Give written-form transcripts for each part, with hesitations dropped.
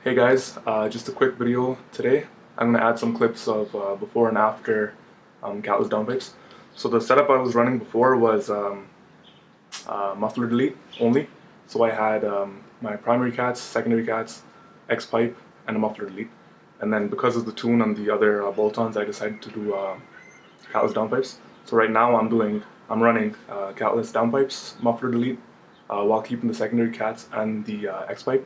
Hey guys, just a quick video today. I'm going to add some clips of before and after CATLESS downpipes. So the setup I was running before was muffler delete only. So I had my primary cats, secondary cats, X pipe, and a muffler delete. And then because of the tune and the other bolt-ons, I decided to do CATLESS downpipes. So right now I'm running CATLESS downpipes, muffler delete, while keeping the secondary cats and the X pipe.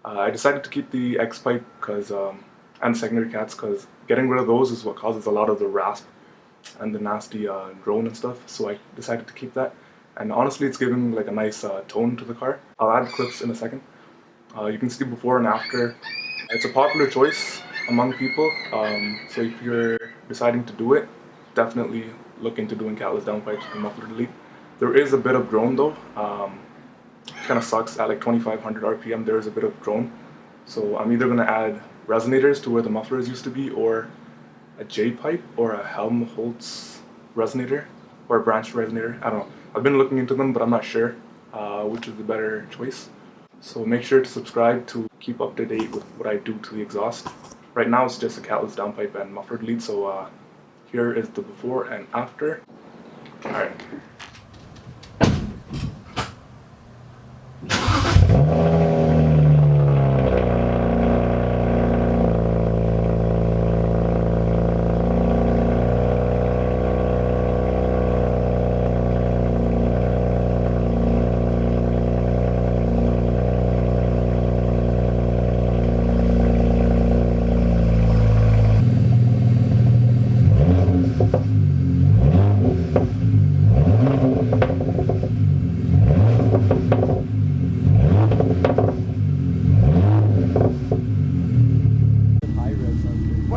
I decided to keep the X pipe and the secondary cats because getting rid of those is what causes a lot of the rasp and the nasty drone and stuff. So I decided to keep that, and honestly, it's giving like a nice tone to the car. I'll add clips in a second. You can see before and after. It's a popular choice among people. So if you're deciding to do it, definitely look into doing CATLESS downpipes and muffler delete. There is a bit of drone though. Kind of sucks at like 2500 RPM. There is a bit of drone, so I'm either going to add resonators to where the mufflers used to be, or a J pipe, or a Helmholtz resonator, or a branch resonator. I don't know. I've been looking into them, but I'm not sure which is the better choice. So make sure to subscribe to keep up to date with what I do to the exhaust. Right now it's just a CATLESS downpipe and muffler delete. So here is the before and after. All right.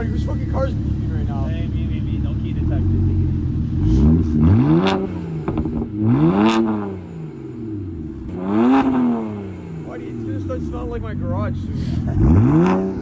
Whose fucking car's beeping right now? Hey, me, no key detected. Why do you gonna start smelling like my garage soon?